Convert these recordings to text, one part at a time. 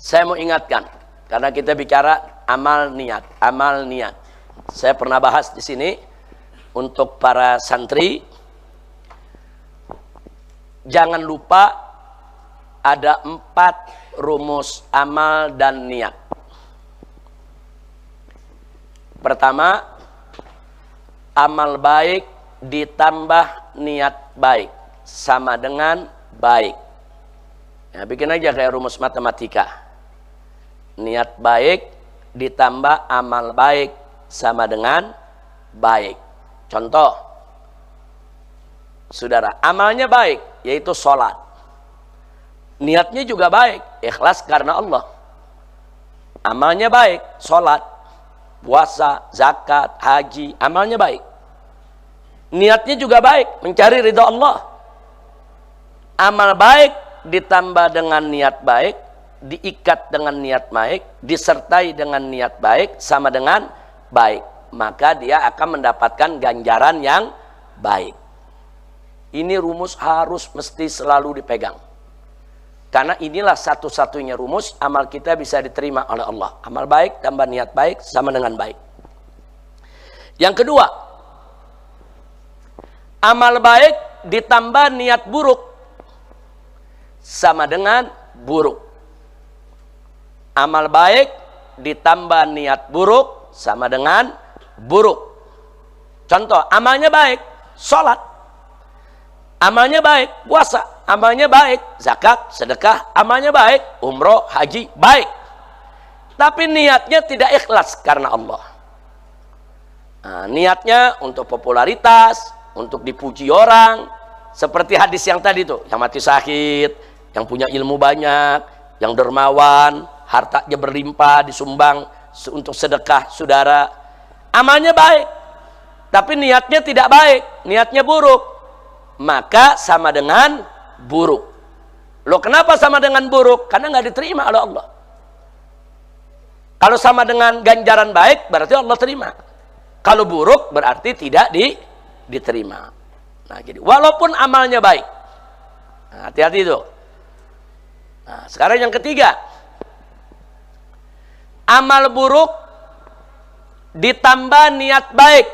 Saya mau ingatkan, karena kita bicara amal niat, amal niat. Saya pernah bahas di sini untuk para santri, jangan lupa ada 4 rumus amal dan niat. Pertama, amal baik ditambah niat baik sama dengan baik. Ya, bikin aja kayak rumus matematika. Niat baik ditambah amal baik sama dengan baik. Contoh, saudara, amalnya baik, yaitu sholat. Niatnya juga baik, ikhlas karena Allah. Amalnya baik, sholat, puasa, zakat, haji, amalnya baik. Niatnya juga baik, mencari ridha Allah. Amal baik ditambah dengan niat baik, diikat dengan niat baik, disertai dengan niat baik, sama dengan baik. Maka dia akan mendapatkan ganjaran yang baik. Ini rumus harus mesti selalu dipegang. Karena inilah satu-satunya rumus amal kita bisa diterima oleh Allah. Amal baik tambah niat baik sama dengan baik. Yang kedua, amal baik ditambah niat buruk sama dengan buruk. Amal baik ditambah niat buruk sama dengan buruk. Contoh, amalnya baik, sholat. Amalnya baik, puasa. Amalnya baik, zakat, sedekah. Amalnya baik, umroh, haji, baik. Tapi niatnya tidak ikhlas karena Allah. Nah, niatnya untuk popularitas, untuk dipuji orang. Seperti hadis yang tadi tuh, yang mati sakit, yang punya ilmu banyak, yang dermawan, hartanya berlimpah, disumbang untuk sedekah, saudara. Amalnya baik, tapi niatnya tidak baik, niatnya buruk. Maka sama dengan buruk. Loh, kenapa sama dengan buruk? Karena nggak diterima oleh Allah. Kalau sama dengan ganjaran baik, berarti Allah terima. Kalau buruk, berarti tidak diterima. Nah, jadi walaupun amalnya baik. Nah, hati-hati itu. Nah, sekarang yang ketiga, amal buruk ditambah niat baik.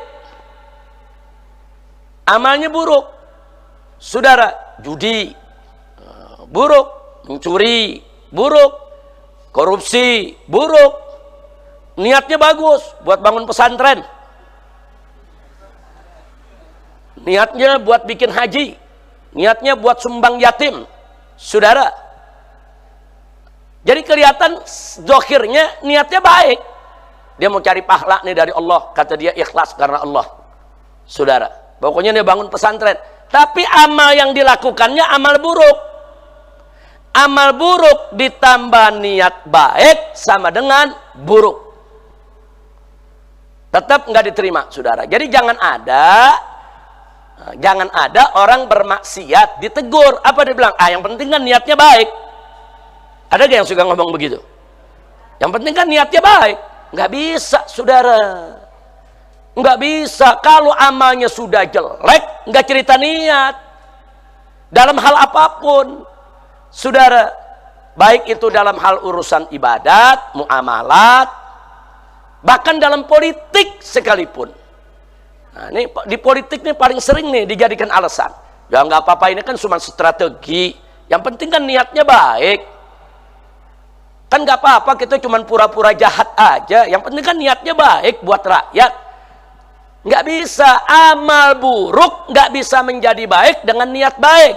Amalnya buruk, saudara, judi buruk, mencuri buruk, korupsi buruk. Niatnya bagus buat bangun pesantren, niatnya buat bikin haji, niatnya buat sumbang yatim, saudara. Jadi kelihatan zahirnya niatnya baik. Dia mau cari pahala nih dari Allah. Kata dia ikhlas karena Allah. Saudara, pokoknya dia bangun pesantren. Tapi amal yang dilakukannya amal buruk. Amal buruk ditambah niat baik sama dengan buruk. Tetap nggak diterima, saudara. Jadi jangan ada orang bermaksiat ditegur. Apa dia bilang? Yang penting kan niatnya baik. Ada gak yang suka ngomong begitu? Yang penting kan niatnya baik. Nggak bisa, saudara. Nggak bisa. Kalau amalnya sudah jelek, nggak cerita niat. Dalam hal apapun, saudara. Baik itu dalam hal urusan ibadat, muamalat, bahkan dalam politik sekalipun. Nah, ini di politik ini paling sering nih dijadikan alasan. Ya nggak apa-apa, ini kan cuma strategi. Yang penting kan niatnya baik. Kan nggak apa-apa, kita cuma pura-pura jahat aja. Yang penting kan niatnya baik buat rakyat. Nggak bisa, amal buruk nggak bisa menjadi baik dengan niat baik.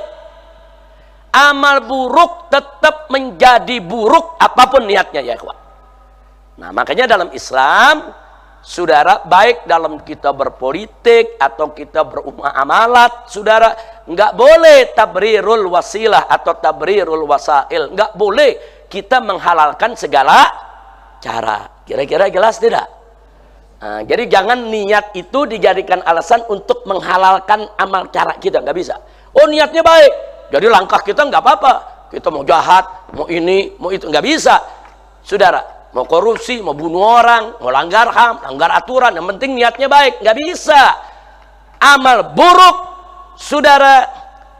Amal buruk tetap menjadi buruk apapun niatnya, ya kawan. Nah, makanya dalam Islam, saudara, baik dalam kita berpolitik atau kita bermuamalat, saudara, nggak boleh tabrirul wasilah atau tabrirul wasail. Nggak boleh kita menghalalkan segala cara. Kira-kira jelas tidak? Nah, jadi jangan niat itu dijadikan alasan untuk menghalalkan amal cara kita. Nggak bisa. Oh, niatnya baik, jadi langkah kita nggak apa-apa. Kita mau jahat, mau ini, mau itu. Nggak bisa, saudara. Mau korupsi, mau bunuh orang, mau langgar HAM, langgar aturan. Yang penting niatnya baik. Nggak bisa. Amal buruk, saudara,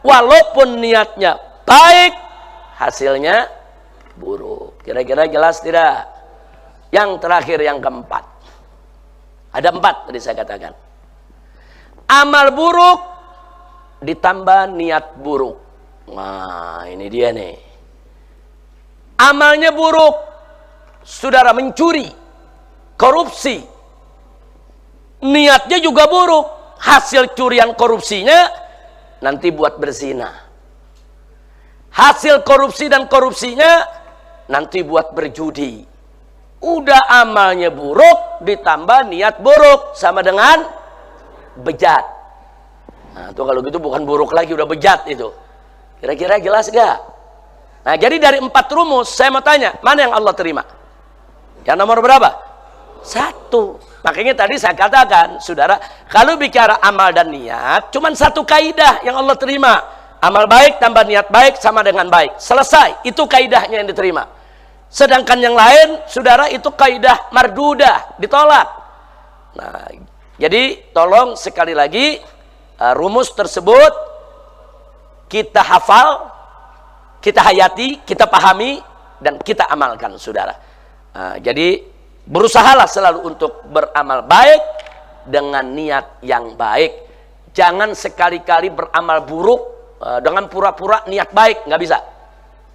walaupun niatnya baik, hasilnya buruk. Kira-kira jelas tidak? Yang terakhir, yang keempat. Ada 4 tadi saya katakan. Amal buruk ditambah niat buruk. Nah, ini dia nih. Amalnya buruk, saudara mencuri, korupsi. Niatnya juga buruk. Hasil curian korupsinya nanti buat berzina. Hasil korupsi dan korupsinya nanti buat berjudi. Udah amalnya buruk ditambah niat buruk, sama dengan bejat. Nah, tuh kalau gitu bukan buruk lagi, udah bejat itu. Kira-kira jelas gak? Nah, jadi dari 4 rumus saya mau tanya, mana yang Allah terima? Yang nomor berapa? 1. Makanya tadi saya katakan, saudara, kalau bicara amal dan niat, cuman 1 kaidah yang Allah terima. Amal baik tambah niat baik sama dengan baik. Selesai, itu kaidahnya yang diterima. Sedangkan yang lain, saudara, itu kaidah mardudah, ditolak. Nah, jadi tolong sekali lagi, rumus tersebut kita hafal, kita hayati, kita pahami, dan kita amalkan, saudara. Jadi berusahalah selalu untuk beramal baik dengan niat yang baik. Jangan sekali-kali beramal buruk dengan pura-pura niat baik, nggak bisa.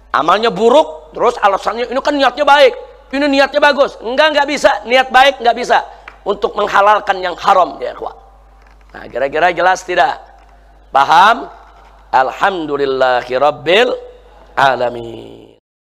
Amalnya buruk, terus alasannya ini kan niatnya baik, ini niatnya bagus. Nggak bisa. Niat baik nggak bisa untuk menghalalkan yang haram, ya ikhwan. Nah, kira-kira jelas tidak? Paham? Alhamdulillahirabbil alamin.